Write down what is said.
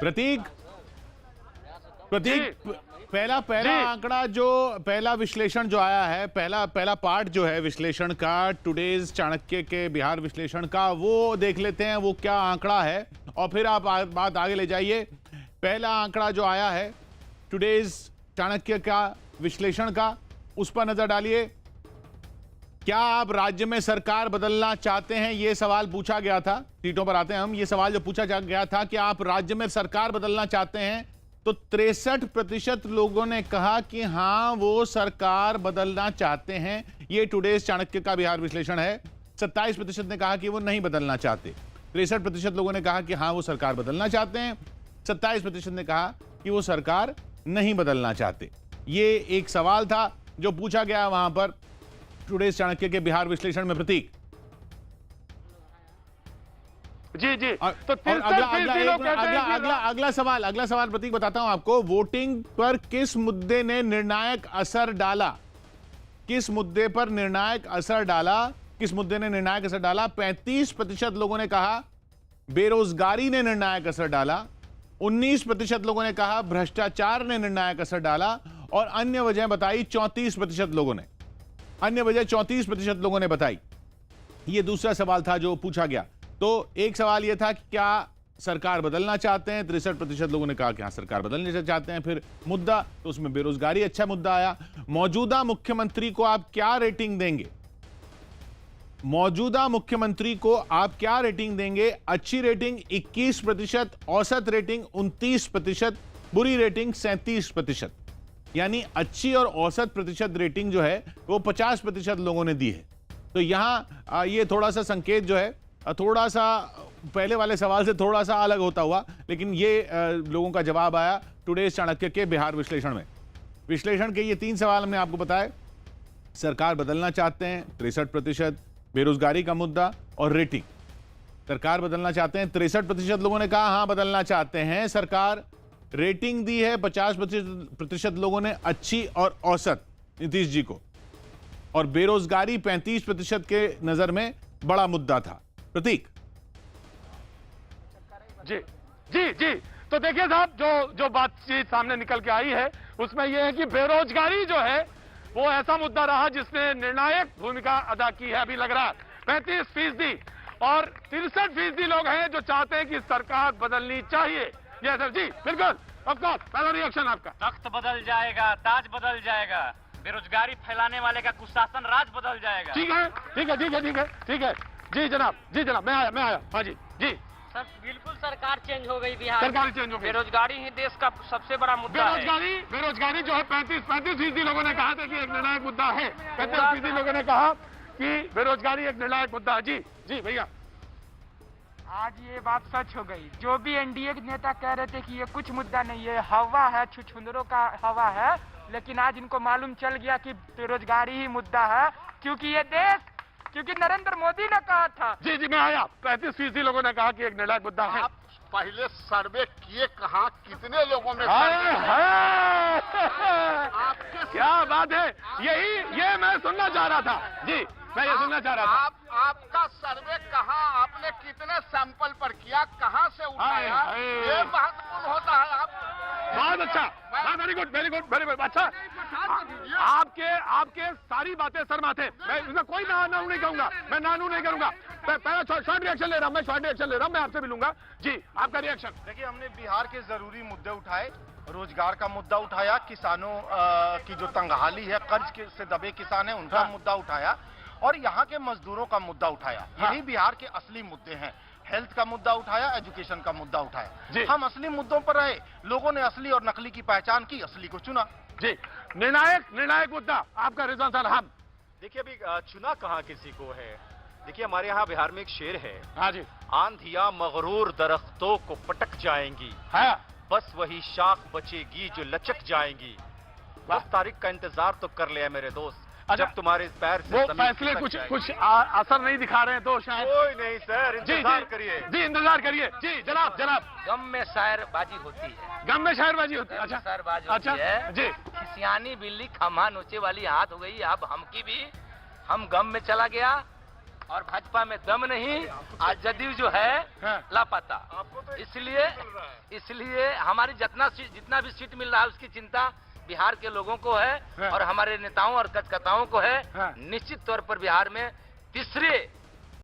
प्रतीक प्रतीक पहला आंकड़ा जो पहला विश्लेषण जो आया है, पहला पार्ट जो है विश्लेषण का, टुडेज चाणक्य के बिहार विश्लेषण का, वो देख लेते हैं वो क्या आंकड़ा है और फिर आप बात आगे ले जाइए। पहला आंकड़ा जो आया है टुडेज चाणक्य का विश्लेषण का, उस पर नजर डालिए। क्या आप राज्य में सरकार बदलना चाहते हैं? यह सवाल पूछा गया था। सीटों पर आते हैं हम। यह सवाल जो पूछा गया था कि आप राज्य में सरकार बदलना चाहते हैं, तो 63% लोगों ने कहा कि हां वो सरकार बदलना चाहते हैं। यह टुडेज चाणक्य का बिहार विश्लेषण है। 27% ने कहा कि वो नहीं बदलना चाहते। 63% लोगों ने कहा कि हां वो सरकार बदलना चाहते हैं। 27% ने कहा कि वो सरकार नहीं बदलना चाहते। ये एक सवाल था जो पूछा गया वहां पर टुडेज चाणक्य के बिहार विश्लेषण में। प्रतीक जी जी तो अगला सवाल प्रतीक बताता हूं आपको। वोटिंग पर किस मुद्दे ने निर्णायक असर डाला? किस मुद्दे पर निर्णायक असर डाला? किस मुद्दे ने निर्णायक असर डाला? 35% लोगों ने कहा बेरोजगारी ने निर्णायक असर डाला। 19% लोगों ने कहा भ्रष्टाचार ने निर्णायक असर डाला। और अन्य वजह बताई 34% लोगों ने। अन्य वजह 34% लोगों ने बताई। यह दूसरा सवाल था जो पूछा गया। तो एक सवाल यह था कि क्या सरकार बदलना चाहते हैं? 63% लोगों ने कहा कि हाँ सरकार बदलना चाहते हैं। फिर मुद्दा, तो उसमें बेरोजगारी अच्छा मुद्दा आया। मौजूदा मुख्यमंत्री को आप क्या रेटिंग देंगे? मौजूदा मुख्यमंत्री को आप क्या रेटिंग देंगे? अच्छी रेटिंग 21%, औसत रेटिंग 29%, बुरी रेटिंग 37%। यानी अच्छी और औसत प्रतिशत रेटिंग जो है वो 50% लोगों ने दी है। तो यहां ये थोड़ा सा संकेत जो है थोड़ा सा पहले वाले सवाल से थोड़ा सा अलग होता हुआ, लेकिन ये लोगों का जवाब आया टुडेज चाणक्य के बिहार विश्लेषण में। विश्लेषण के ये 3 सवाल हमने आपको बताए। सरकार बदलना चाहते हैं 63%, बेरोजगारी का मुद्दा और रेटिंग। सरकार बदलना चाहते हैं 63% लोगों ने कहा हां बदलना चाहते हैं सरकार। रेटिंग दी है 50% लोगों ने अच्छी और औसत नीतीश जी को, और बेरोजगारी 35% के नजर में बड़ा मुद्दा था। प्रतीक जी जी जी तो देखिए साहब, जो बातचीत सामने निकल के आई है उसमें यह है कि बेरोजगारी जो है वो ऐसा मुद्दा रहा जिसने निर्णायक भूमिका अदा की है। अभी लग रहा है 35% और 63% लोग हैं जो चाहते हैं कि सरकार बदलनी चाहिए। ये सर जी बिल्कुल, ऑफ कोर्स। पहला रिएक्शन आपका? तख्त बदल जाएगा, ताज बदल जाएगा, बेरोजगारी फैलाने वाले का कुशासन राज बदल जाएगा। ठीक है ठीक है ठीक है ठीक है ठीक है। जी जनाब मैं आया। हाँ जी जी सर बिल्कुल सरकार चेंज हो गई बिहार। सरकार चेंज हो गई। बेरोजगारी ही देश का सबसे बड़ा मुद्दा है। बेरोजगारी जो है 35% लोगों ने कहा था कि एक निर्णायक मुद्दा है। 35% लोगों ने कहा कि बेरोजगारी एक निर्णायक मुद्दा है। जी भैया, आज ये बात सच हो गई। जो भी एनडीए के नेता कह रहे थे कि ये कुछ मुद्दा नहीं है, हवा है, छुछुंदरों का हवा है, लेकिन आज इनको मालूम चल गया कि बेरोजगारी ही मुद्दा है। क्योंकि नरेंद्र मोदी ने कहा था। जी मैं आया। 35% लोगों ने कहा कि एक निर्णायक मुद्दा है। आप पहले सर्वे किए कहाँ? कितने लोगों में? क्या बात है, ये मैं सुनना चाह रहा था। जी मैं ये सुनना चाह रहा था। आपका सर्वे कहाँ? आपने कितने सैंपल पर किया? कहाँ से उठाया? ये महत्वपूर्ण होता है। आप बहुत अच्छा, वेरी गुड अच्छा। आपके सारी बातें सर माथे। मैं इसमें कोई नानू नहीं कहूंगा, मैं नानू नहीं करूंगा। पहला शॉर्ट रिएक्शन ले रहा हूं, मैं आपसे मिलूंगा। जी आपका रिएक्शन? देखिए, हमने बिहार के जरूरी मुद्दे उठाए, रोजगार का मुद्दा उठाया, किसानों की जो तंगहाली है, कर्ज से दबे किसान है उनका मुद्दा उठाया, और यहाँ के मजदूरों का मुद्दा उठाया। यही बिहार के असली मुद्दे हैं। हेल्थ का मुद्दा उठाया, एजुकेशन का मुद्दा उठाया। हम असली मुद्दों पर रहे, लोगों ने असली और नकली की पहचान की, असली को चुना। जी निर्णायक मुद्दा आपका रिजल्ट सर? हम देखिए, अभी चुना कहाँ किसी को है। देखिए, हमारे यहाँ बिहार में एक शेर है। हाँ जी। आंधियां मगरूर दरख्तों को पटक जाएंगी, हाँ। बस वही शाख बचेगी जो लचक जाएंगी। 10 तारीख का इंतजार तो कर लिया मेरे दोस्त। जब तुम्हारे पैर से वो फैसले कुछ असर नहीं दिखा रहे हैं तो शायद। कोई नहीं सर, इंतजार करिए। जी इंतजार करिए। जी जनाब। गम में शायरबाजी होती है। गम में शायरबाजी होती है। अच्छा शायरबाजी अच्छा है जी। खिसियानी बिल्ली खमा नोचे वाली हाथ हो गई। अब हम गम में चला गया और भाजपा में दम नहीं। आज जदयू जो है लापता, इसलिए हमारी जितना भी सीट मिल रहा है उसकी चिंता बिहार के लोगों को है और हमारे नेताओं और कार्यकर्ताओं को है। निश्चित तौर पर बिहार में तीसरे